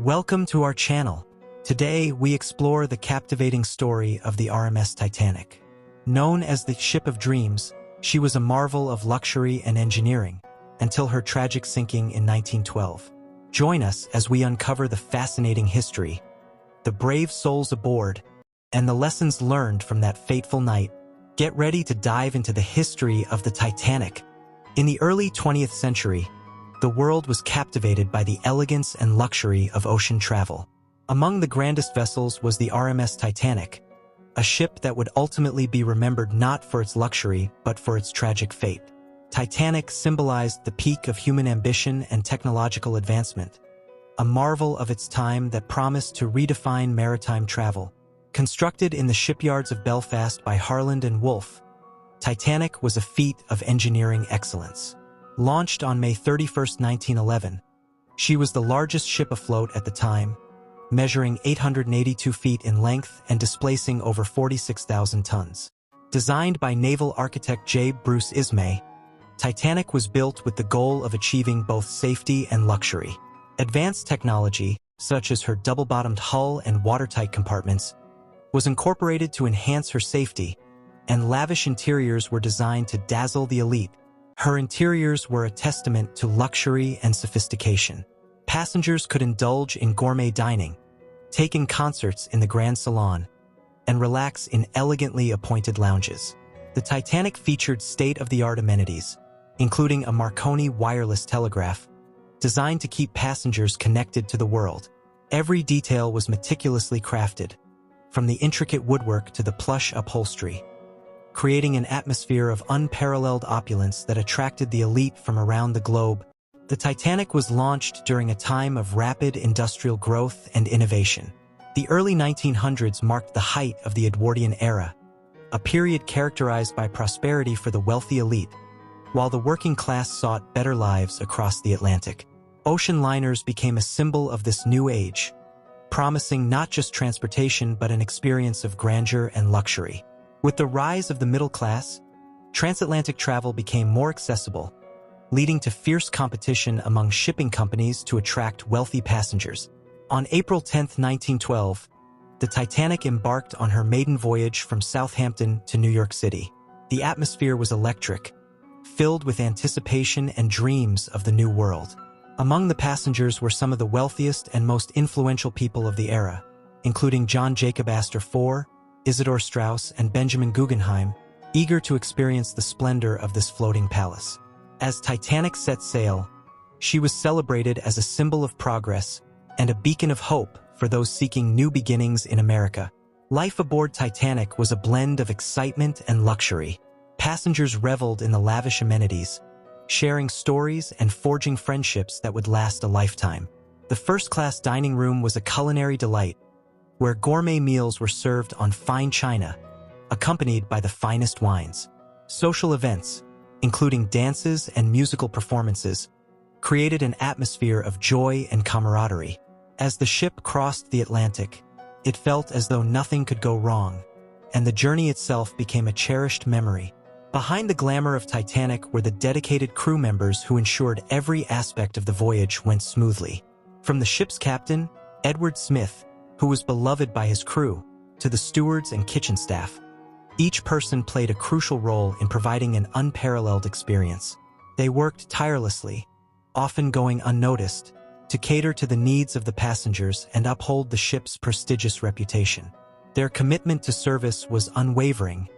Welcome to our channel. Today, we explore the captivating story of the RMS Titanic. Known as the Ship of Dreams, she was a marvel of luxury and engineering, until her tragic sinking in 1912. Join us as we uncover the fascinating history, the brave souls aboard, and the lessons learned from that fateful night. Get ready to dive into the history of the Titanic. In the early 20th century, the world was captivated by the elegance and luxury of ocean travel. Among the grandest vessels was the RMS Titanic, a ship that would ultimately be remembered not for its luxury but for its tragic fate. Titanic symbolized the peak of human ambition and technological advancement, a marvel of its time that promised to redefine maritime travel. Constructed in the shipyards of Belfast by Harland and Wolff, Titanic was a feat of engineering excellence. Launched on May 31, 1911, she was the largest ship afloat at the time, measuring 882 feet in length and displacing over 46,000 tons. Designed by naval architect J. Bruce Ismay, Titanic was built with the goal of achieving both safety and luxury. Advanced technology, such as her double-bottomed hull and watertight compartments, was incorporated to enhance her safety, and lavish interiors were designed to dazzle the elite. Her interiors were a testament to luxury and sophistication. Passengers could indulge in gourmet dining, take in concerts in the Grand Salon, and relax in elegantly appointed lounges. The Titanic featured state-of-the-art amenities, including a Marconi wireless telegraph, designed to keep passengers connected to the world. Every detail was meticulously crafted, from the intricate woodwork to the plush upholstery, creating an atmosphere of unparalleled opulence that attracted the elite from around the globe. The Titanic was launched during a time of rapid industrial growth and innovation. The early 1900s marked the height of the Edwardian era, a period characterized by prosperity for the wealthy elite, while the working class sought better lives across the Atlantic. Ocean liners became a symbol of this new age, promising not just transportation but an experience of grandeur and luxury. With the rise of the middle class, transatlantic travel became more accessible, leading to fierce competition among shipping companies to attract wealthy passengers. On April 10, 1912, the Titanic embarked on her maiden voyage from Southampton to New York City. The atmosphere was electric, filled with anticipation and dreams of the new world. Among the passengers were some of the wealthiest and most influential people of the era, including John Jacob Astor IV, Isidor Straus, and Benjamin Guggenheim, eager to experience the splendor of this floating palace. As Titanic set sail, she was celebrated as a symbol of progress and a beacon of hope for those seeking new beginnings in America. Life aboard Titanic was a blend of excitement and luxury. Passengers reveled in the lavish amenities, sharing stories and forging friendships that would last a lifetime. The first-class dining room was a culinary delight, where gourmet meals were served on fine china, accompanied by the finest wines. Social events, including dances and musical performances, created an atmosphere of joy and camaraderie. As the ship crossed the Atlantic, it felt as though nothing could go wrong, and the journey itself became a cherished memory. Behind the glamour of Titanic were the dedicated crew members who ensured every aspect of the voyage went smoothly. From the ship's captain, Edward Smith, who was beloved by his crew, to the stewards and kitchen staff, each person played a crucial role in providing an unparalleled experience. They worked tirelessly, often going unnoticed, to cater to the needs of the passengers and uphold the ship's prestigious reputation. Their commitment to service was unwavering,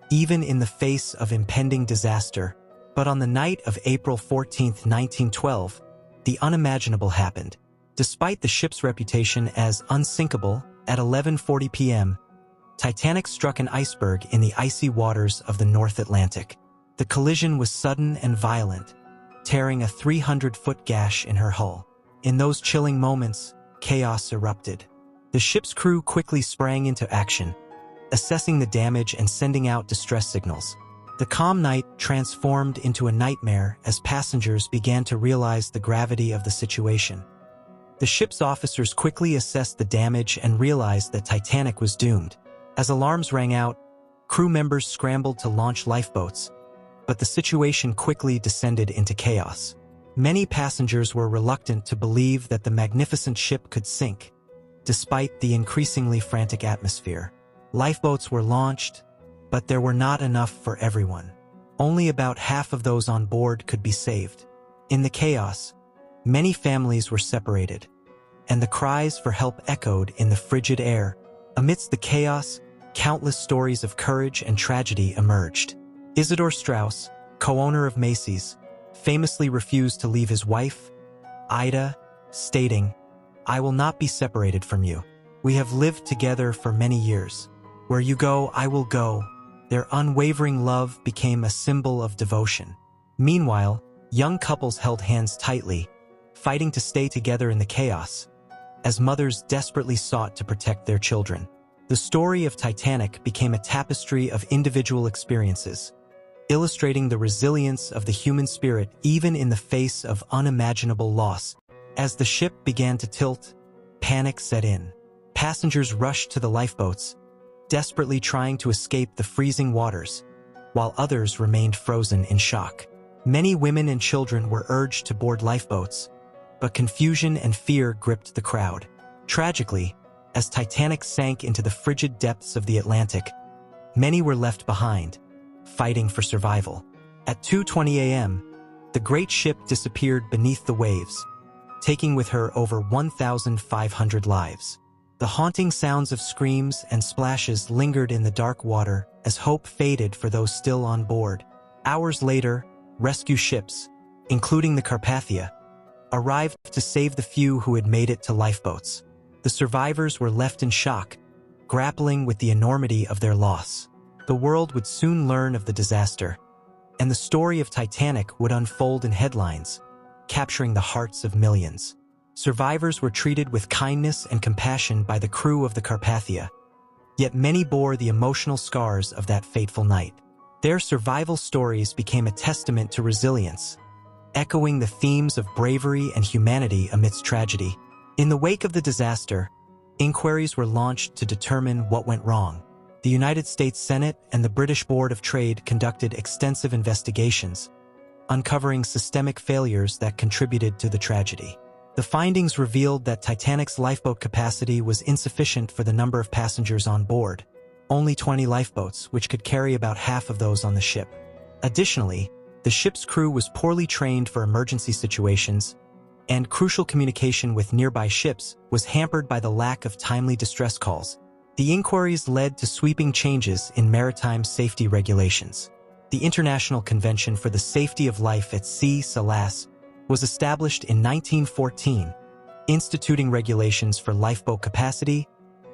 even in the face of impending disaster. But on the night of April 14, 1912, the unimaginable happened. Despite the ship's reputation as unsinkable, at 11:40 p.m., Titanic struck an iceberg in the icy waters of the North Atlantic. The collision was sudden and violent, tearing a 300-foot gash in her hull. In those chilling moments, chaos erupted. The ship's crew quickly sprang into action, assessing the damage and sending out distress signals. The calm night transformed into a nightmare as passengers began to realize the gravity of the situation. The ship's officers quickly assessed the damage and realized that Titanic was doomed. As alarms rang out, crew members scrambled to launch lifeboats, but the situation quickly descended into chaos. Many passengers were reluctant to believe that the magnificent ship could sink, despite the increasingly frantic atmosphere. Lifeboats were launched, but there were not enough for everyone. Only about half of those on board could be saved. In the chaos, many families were separated, and the cries for help echoed in the frigid air. Amidst the chaos, countless stories of courage and tragedy emerged. Isidor Straus, co-owner of Macy's, famously refused to leave his wife, Ida, stating, "I will not be separated from you. We have lived together for many years. Where you go, I will go." Their unwavering love became a symbol of devotion. Meanwhile, young couples held hands tightly, fighting to stay together in the chaos, as mothers desperately sought to protect their children. The story of Titanic became a tapestry of individual experiences, illustrating the resilience of the human spirit even in the face of unimaginable loss. As the ship began to tilt, panic set in. Passengers rushed to the lifeboats, desperately trying to escape the freezing waters, while others remained frozen in shock. Many women and children were urged to board lifeboats, but confusion and fear gripped the crowd. Tragically, as Titanic sank into the frigid depths of the Atlantic, many were left behind, fighting for survival. At 2:20 a.m., the great ship disappeared beneath the waves, taking with her over 1,500 lives. The haunting sounds of screams and splashes lingered in the dark water as hope faded for those still on board. Hours later, rescue ships, including the Carpathia, arrived to save the few who had made it to lifeboats. The survivors were left in shock, grappling with the enormity of their loss. The world would soon learn of the disaster, and the story of Titanic would unfold in headlines, capturing the hearts of millions. Survivors were treated with kindness and compassion by the crew of the Carpathia, yet many bore the emotional scars of that fateful night. Their survival stories became a testament to resilience, echoing the themes of bravery and humanity amidst tragedy. In the wake of the disaster, inquiries were launched to determine what went wrong. The United States Senate and the British Board of Trade conducted extensive investigations, uncovering systemic failures that contributed to the tragedy. The findings revealed that Titanic's lifeboat capacity was insufficient for the number of passengers on board, only 20 lifeboats, which could carry about half of those on the ship. Additionally, the ship's crew was poorly trained for emergency situations, and crucial communication with nearby ships was hampered by the lack of timely distress calls. The inquiries led to sweeping changes in maritime safety regulations. The International Convention for the Safety of Life at Sea, SALAS, was established in 1914, instituting regulations for lifeboat capacity,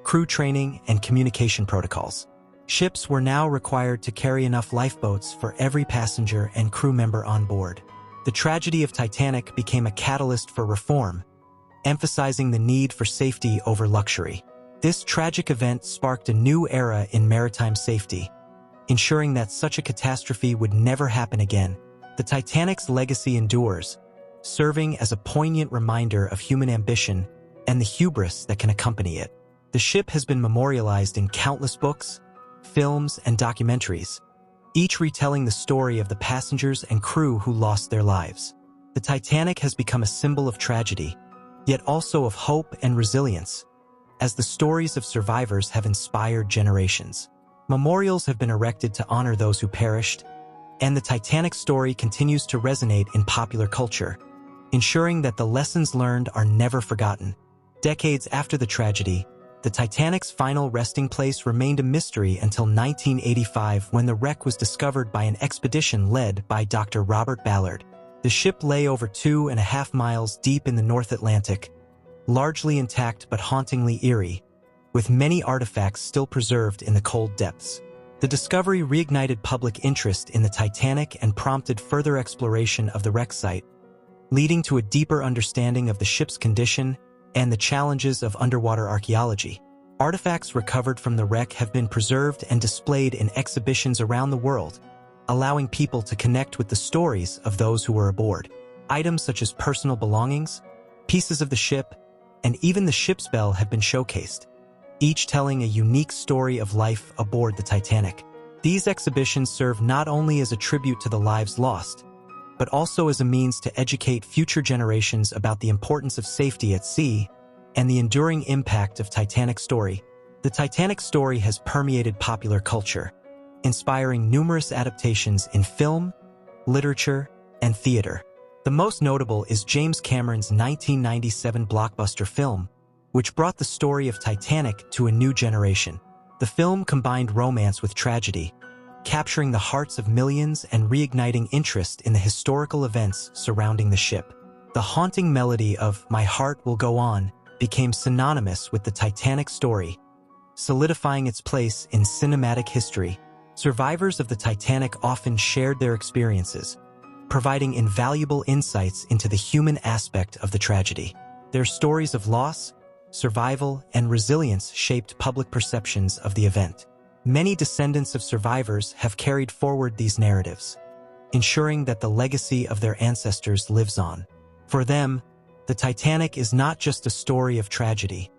crew training, and communication protocols. Ships were now required to carry enough lifeboats for every passenger and crew member on board. The tragedy of Titanic became a catalyst for reform, emphasizing the need for safety over luxury. This tragic event sparked a new era in maritime safety, ensuring that such a catastrophe would never happen again. The Titanic's legacy endures, serving as a poignant reminder of human ambition and the hubris that can accompany it. The ship has been memorialized in countless books, films, and documentaries, each retelling the story of the passengers and crew who lost their lives. The Titanic has become a symbol of tragedy, yet also of hope and resilience, as the stories of survivors have inspired generations. Memorials have been erected to honor those who perished, and the Titanic story continues to resonate in popular culture, ensuring that the lessons learned are never forgotten. Decades after the tragedy, the Titanic's final resting place remained a mystery until 1985, when the wreck was discovered by an expedition led by Dr. Robert Ballard. The ship lay over 2.5 miles deep in the North Atlantic, largely intact but hauntingly eerie, with many artifacts still preserved in the cold depths. The discovery reignited public interest in the Titanic and prompted further exploration of the wreck site, leading to a deeper understanding of the ship's condition and the challenges of underwater archaeology. Artifacts recovered from the wreck have been preserved and displayed in exhibitions around the world, allowing people to connect with the stories of those who were aboard. Items such as personal belongings, pieces of the ship, and even the ship's bell have been showcased, each telling a unique story of life aboard the Titanic. These exhibitions serve not only as a tribute to the lives lost, but also as a means to educate future generations about the importance of safety at sea and the enduring impact of Titanic's story. The Titanic story has permeated popular culture, inspiring numerous adaptations in film, literature, and theater. The most notable is James Cameron's 1997 blockbuster film, which brought the story of Titanic to a new generation. The film combined romance with tragedy, capturing the hearts of millions and reigniting interest in the historical events surrounding the ship. The haunting melody of "My Heart Will Go On" became synonymous with the Titanic story, solidifying its place in cinematic history. Survivors of the Titanic often shared their experiences, providing invaluable insights into the human aspect of the tragedy. Their stories of loss, survival, and resilience shaped public perceptions of the event. Many descendants of survivors have carried forward these narratives, ensuring that the legacy of their ancestors lives on. For them, the Titanic is not just a story of tragedy,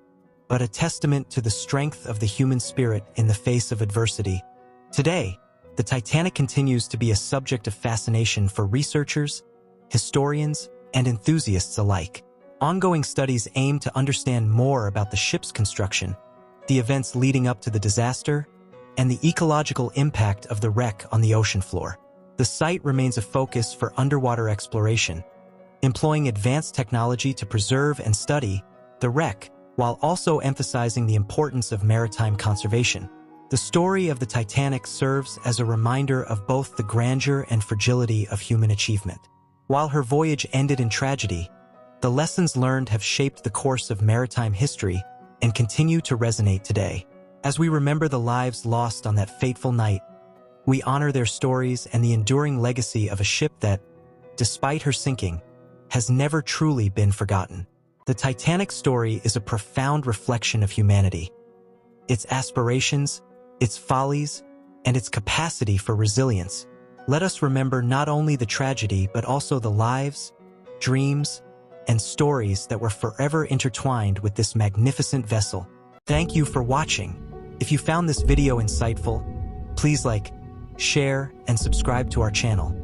but a testament to the strength of the human spirit in the face of adversity. Today, the Titanic continues to be a subject of fascination for researchers, historians, and enthusiasts alike. Ongoing studies aim to understand more about the ship's construction, the events leading up to the disaster, and the ecological impact of the wreck on the ocean floor. The site remains a focus for underwater exploration, employing advanced technology to preserve and study the wreck, while also emphasizing the importance of maritime conservation. The story of the Titanic serves as a reminder of both the grandeur and fragility of human achievement. While her voyage ended in tragedy, the lessons learned have shaped the course of maritime history and continue to resonate today. As we remember the lives lost on that fateful night, we honor their stories and the enduring legacy of a ship that, despite her sinking, has never truly been forgotten. The Titanic story is a profound reflection of humanity, its aspirations, its follies, and its capacity for resilience. Let us remember not only the tragedy but also the lives, dreams, and stories that were forever intertwined with this magnificent vessel. Thank you for watching. If you found this video insightful, please like, share, and subscribe to our channel.